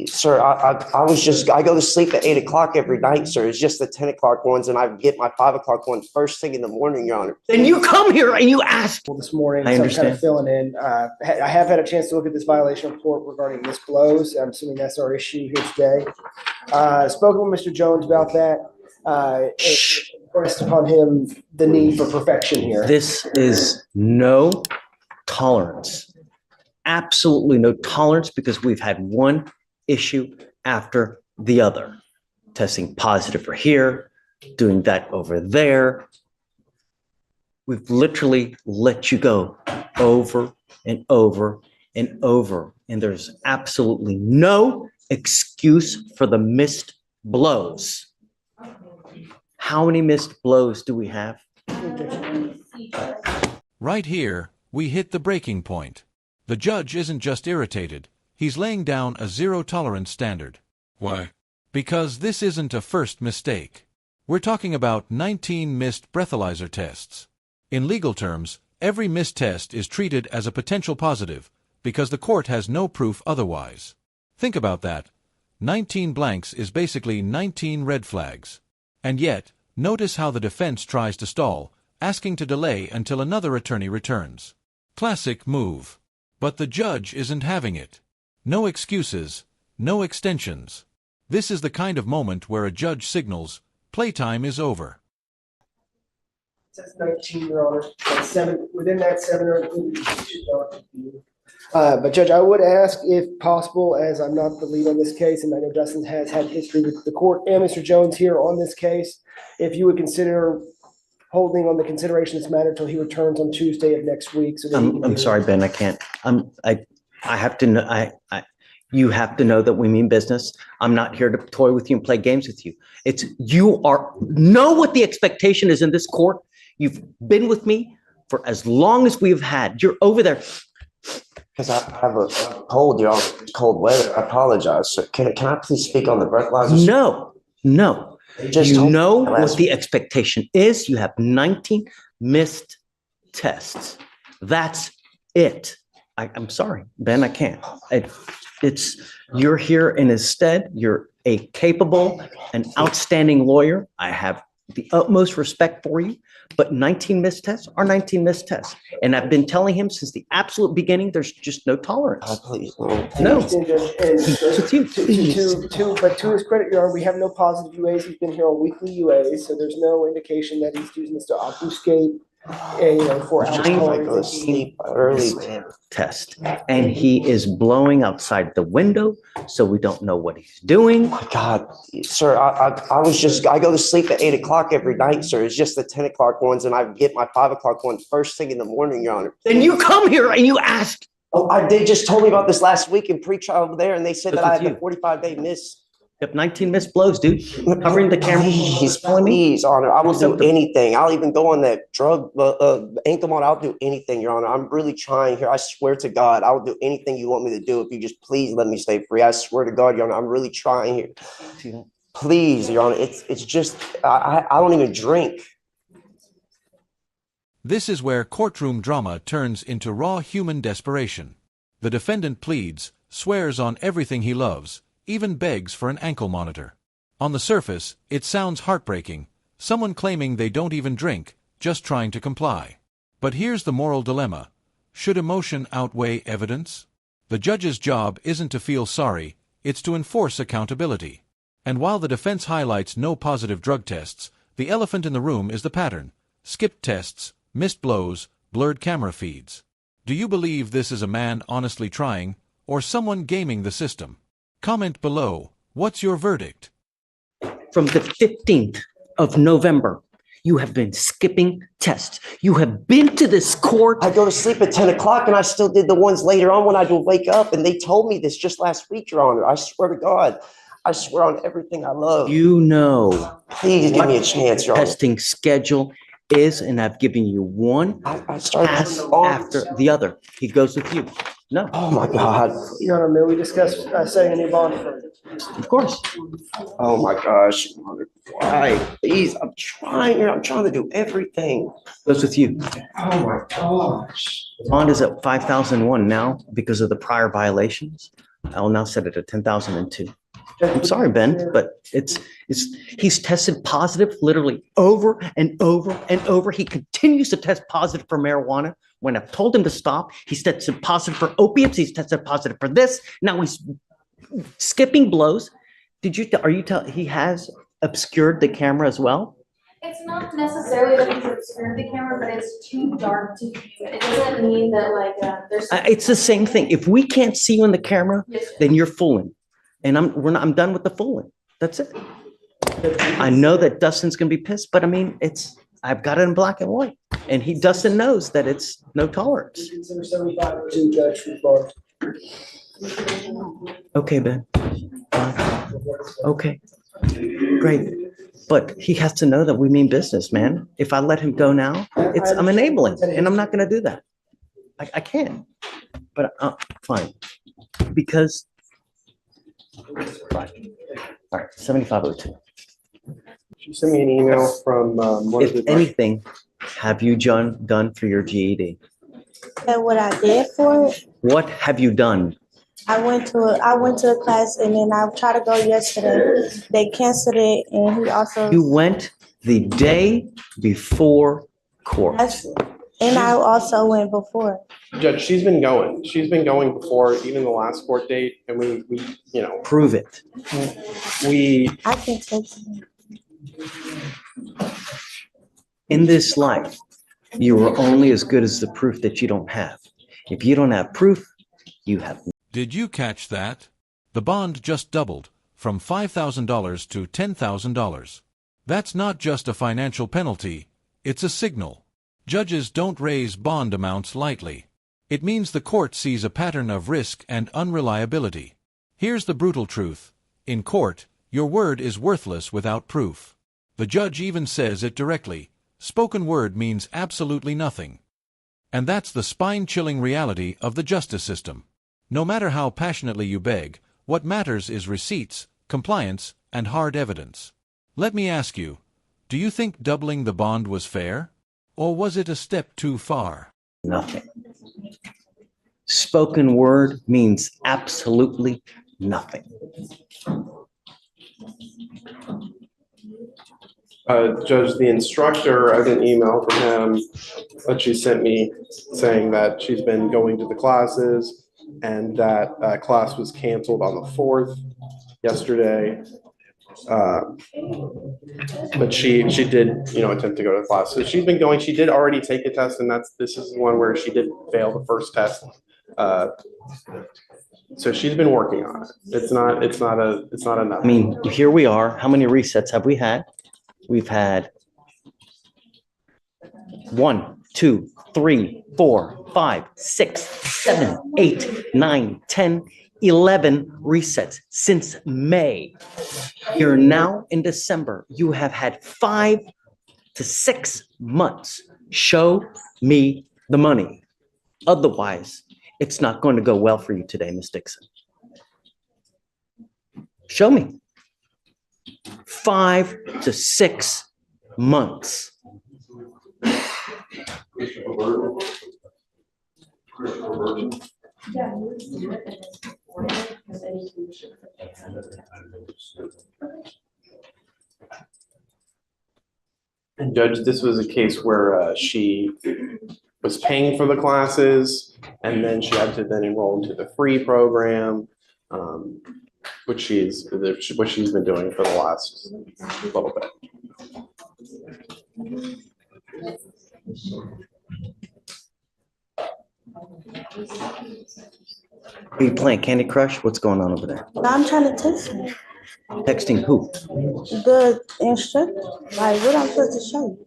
sir, I go to sleep at 8 o'clock every night, sir. It's just the 10 o'clock ones, and I get my 5 o'clock one first thing in the morning, Your Honor. Then you come here and you ask. This morning, I so I'm understand. kind of filling in. I have had a chance to look at this violation report regarding missed blows. I'm assuming that's our issue here today. Spoken with Mr. Jones about that. Pressed upon him the need for perfection here. This is no tolerance. Absolutely no tolerance, because we've had one issue after the other. Testing positive for here, doing that over there. We've literally let you go over and over and over. And there's absolutely no excuse for the missed blows. How many missed blows do we have? Right here, we hit the breaking point. The judge isn't just irritated, he's laying down a zero-tolerance standard. Why? Because this isn't a first mistake. We're talking about 19 missed breathalyzer tests. In legal terms, every missed test is treated as a potential positive because the court has no proof otherwise. Think about that. 19 blanks is basically 19 red flags. And yet, notice how the defense tries to stall, asking to delay until another attorney returns. Classic move. But the judge isn't having it. No excuses, no extensions. This is the kind of moment where a judge signals, playtime is over. That's 19, Your Honor. That's 7, within that 7 or 8. But Judge, I would ask, if possible, as I'm not the lead on this case, and I know Dustin has had history with the court and Mr. Jones here on this case, if you would consider holding on the consideration of this matter until he returns on Tuesday of next week. So I'm sorry, Ben, I can't. I have to know. You have to know that we mean business. I'm not here to toy with you and play games with you. Know what the expectation is in this court. You've been with me for as long as we've had. You're over there. Because I have a cold, Your Honor. Cold weather. I apologize, sir. Can I please speak on the breathalyzers? No. You know what the expectation is. You have 19 missed tests. That's it. I'm sorry, Ben, I can't. You're here in his stead. You're a capable and outstanding lawyer. I have the utmost respect for you, but 19 missed tests are 19 missed tests. And I've been telling him since the absolute beginning, there's just no tolerance. Oh, please, No. With you. But to his credit, Your Honor, we have no positive UAs. He's been here on weekly UAs, so there's no indication that he's using this to obfuscate for alcohol. Sleep early Test, and he is blowing outside the window, so we don't know what he's doing. Oh my God, sir, I go to sleep at 8 o'clock every night, sir. It's just the 10 o'clock ones, and I get my 5 o'clock one first thing in the morning, Your Honor. Then you come here and you ask. Oh, they just told me about this last week in pre-trial over there, and they said that I had a 45-day miss. You have 19 missed blows, dude. Covering the camera. Please, Honor. I will do anything. I'll even go on that drug ankle monitor. I'll do anything, Your Honor. I'm really trying here. I swear to God, I will do anything you want me to do if you just please let me stay free. I swear to God, Your Honor, I'm really trying here. Please, Your Honor. It's just I don't even drink. This is where courtroom drama turns into raw human desperation. The defendant pleads, swears on everything he loves, even begs for an ankle monitor. On the surface, it sounds heartbreaking, someone claiming they don't even drink, just trying to comply. But here's the moral dilemma. Should emotion outweigh evidence? The judge's job isn't to feel sorry, it's to enforce accountability. And while the defense highlights no positive drug tests, the elephant in the room is the pattern. Skipped tests, missed blows, blurred camera feeds. Do you believe this is a man honestly trying, or someone gaming the system? Comment below. What's your verdict? From the 15th of November, you have been skipping tests. You have been to this court. I go to sleep at 10 o'clock, and I still did the ones later on when I would wake up, and they told me this just last week, Your Honor. I swear to God. I swear on everything I love. You know. Please give me a chance, Your Honor. Testing schedule is, and I've given you one I started pass after the other. He goes with you. No. Oh my God. Your Honor, may we discuss setting a new bond? Of course. Oh my gosh. Why? Please, I'm trying here. I'm trying to do everything. Goes with you. Oh my gosh. Bond is at 5,001 now because of the prior violations. I'll now set it at 10,002. I'm sorry, Ben, but he's tested positive literally over and over and over. He continues to test positive for marijuana. When I've told him to stop, he's tested positive for opiates. He's tested positive for this. Now he's skipping blows. He has obscured the camera as well? It's not necessarily that he's obscured the camera, but it's too dark to view it. It doesn't mean that there's. It's the same thing. If we can't see you in the camera, then you're fooling. And I'm done with the fooling. That's it. I know that Dustin's gonna be pissed, but I mean, I've got it in black and white. And Dustin knows that it's no tolerance. Consider 7502, Judge, respond. Okay, Ben. Okay. Great. But he has to know that we mean business, man. If I let him go now, I'm enabling, and I'm not gonna do that. I can't. But fine. Because fine. All right, 7502. She sent me an email from one of If the. anything, have you done for your GED? And what I did for it, What have you done? I went to a class and then I tried to go yesterday. They canceled it and he also, You went the day before court. and I also went before. Judge, she's been going. She's been going before even the last court date, and we Prove it. I can text you. In this life, you are only as good as the proof that you don't have. If you don't have proof, you have. Did you catch that? The bond just doubled from $5,000 to $10,000. That's not just a financial penalty, it's a signal. Judges don't raise bond amounts lightly. It means the court sees a pattern of risk and unreliability. Here's the brutal truth. In court, your word is worthless without proof. The judge even says it directly. Spoken word means absolutely nothing. And that's the spine-chilling reality of the justice system. No matter how passionately you beg, what matters is receipts, compliance, and hard evidence. Let me ask you, do you think doubling the bond was fair? Or was it a step too far? Nothing. Spoken word means absolutely nothing. Judge, the instructor, I got an email from him that she sent me saying that she's been going to the classes and that class was canceled on the 4th yesterday. But she did, attempt to go to class. So she's been going. She did already take a test, and this is one where she did fail the first test. So she's been working on it. It's not enough. I mean, here we are. How many resets have we had? We've had 1, 2, 3, 4, 5, 6, 7, 8, 9, 10, 11 resets since May. You're now in December. You have had 5 to 6 months. Show me the money. Otherwise, it's not going to go well for you today, Ms. Dixon. Show me. 5 to 6 months. And Judge, this was a case where she was paying for the classes, and then she had to then enroll into the free program, which she's been doing for the last little bit. Are you playing Candy Crush? What's going on over there? Now I'm trying to text you. Texting who? The instructor, like what I'm supposed to show you.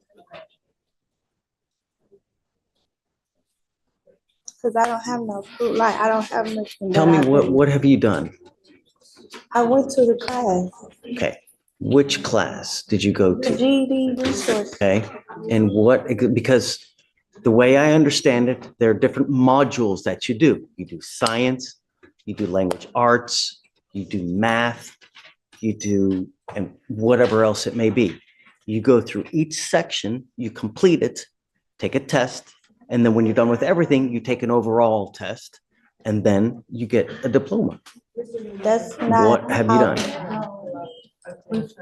Cause I don't have no proof, like I don't have nothing. Tell me what have you done? I went to the class, Okay. Which class did you go the to? GED resource. Okay. And because the way I understand it, there are different modules that you do. You do science, you do language arts, you do math, you do, and whatever else it may be. You go through each section, you complete it, take a test, and then when you're done with everything, you take an overall test and then you get a diploma. That's not. What have you done?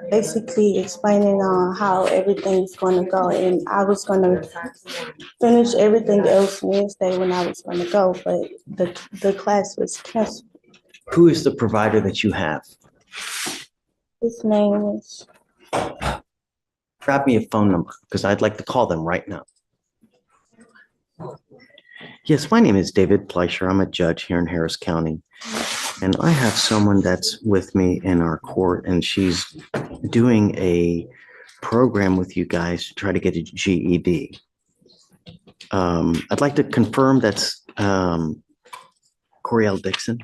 Basically explaining on how everything's gonna go, and I was gonna finish everything else Wednesday when I was gonna go, but the class was canceled. Who is the provider that you have? His name is, Grab me a phone number because I'd like to call them right now. Yes, my name is David Fleischer. I'm a judge here in Harris County. And I have someone that's with me in our court, and she's doing a program with you guys to try to get a GED. I'd like to confirm that's Coriel Dixon.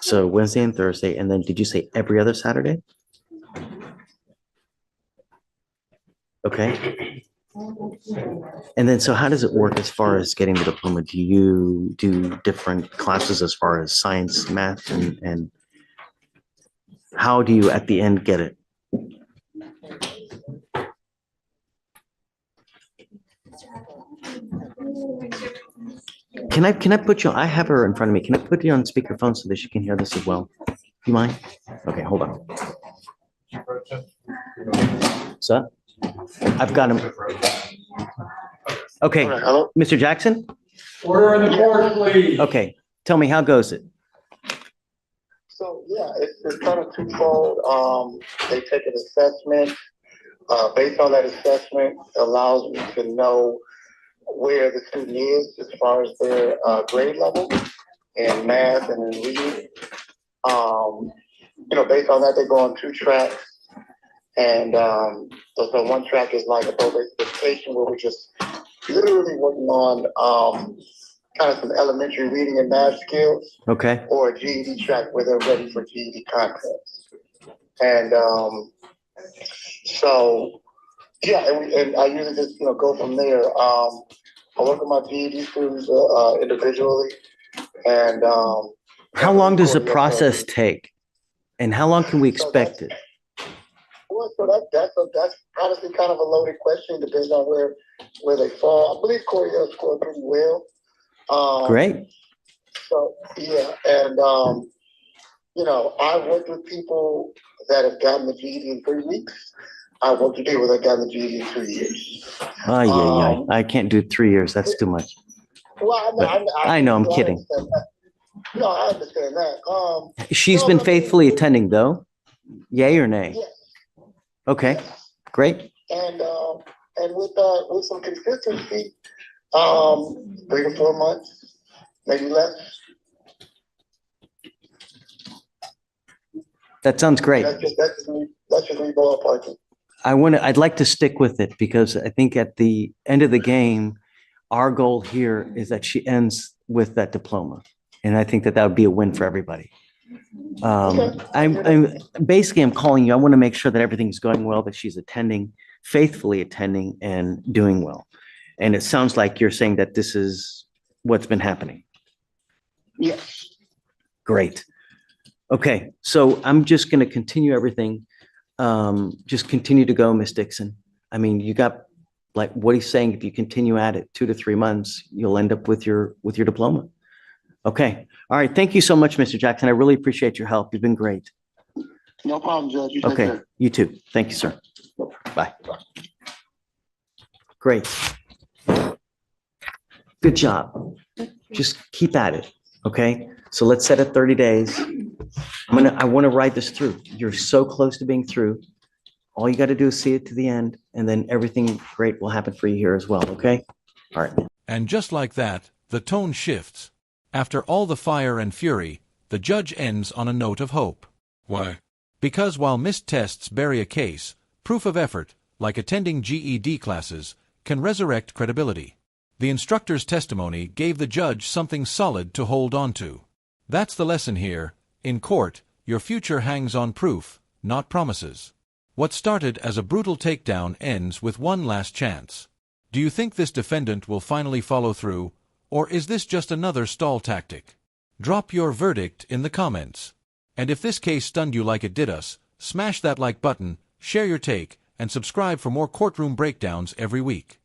So Wednesday and Thursday, and then did you say every other Saturday? Okay. And then, so how does it work as far as getting the diploma? Do you do different classes as far as science, math, and how do you at the end get it? Can I put you, I have her in front of me. Can I put you on speakerphone so that she can hear this as well? Do you mind? Okay, hold on. So I've got him. Okay, Hello? Mr. Jackson? Order in the court, please. Okay, tell me, how goes it? So, yeah, it's kind of twofold. They take an assessment. Based on that assessment, allows me to know where the student is as far as their grade level in math and in reading. Based on that, they go on 2 tracks. And so one track is like a basic education where we're just literally working on kind of some elementary reading and math skills. Okay. Or a GED track where they're ready for GED contests. And so, yeah, and I usually just, go from there. I work with my GED students individually. And how long does the process take? And how long can we expect it? Well, so that's honestly kind of a loaded question. Depends on where they fall. I believe Coriel scored pretty well. Great. So yeah, and I've worked with people that have gotten the GED in 3 weeks. I've worked with people that got the GED in 2 years. I can't do 3 years. That's too much. Well, I know, I'm kidding. No, I understand that. She's been faithfully attending though. Yay or nay? Yes. Okay, Yes. great. And with some consistency, 3 to 4 months, maybe less. That sounds great. That's just me ballparking. I'd like to stick with it because I think at the end of the game, our goal here is that she ends with that diploma. And I think that would be a win for everybody. I'm calling you. I want to make sure that everything's going well, that she's attending, faithfully attending and doing well. And it sounds like you're saying that this is what's been happening. Yes. Great. Okay, so I'm just going to continue everything. Just continue to go, Miss Dixon. I mean, you got like what he's saying. If you continue at it 2 to 3 months, you'll end up with your diploma. Okay. All right. Thank you so much, Mr. Jackson. I really appreciate your help. You've been great. No problem, Judge. You take Okay. care. You too. Thank you, sir. Bye. Great. Good job. Just keep at it. Okay. So let's set it 30 days. I want to ride this through. You're so close to being through. All you got to do is see it to the end, and then everything great will happen for you here as well. Okay. All right. And just like that, the tone shifts. After all the fire and fury, the judge ends on a note of hope. Why? Because while missed tests bury a case, proof of effort, like attending GED classes, can resurrect credibility. The instructor's testimony gave the judge something solid to hold on to. That's the lesson here. In court, your future hangs on proof, not promises. What started as a brutal takedown ends with one last chance. Do you think this defendant will finally follow through, or is this just another stall tactic? Drop your verdict in the comments. And if this case stunned you like it did us, smash that like button, share your take, and subscribe for more courtroom breakdowns every week.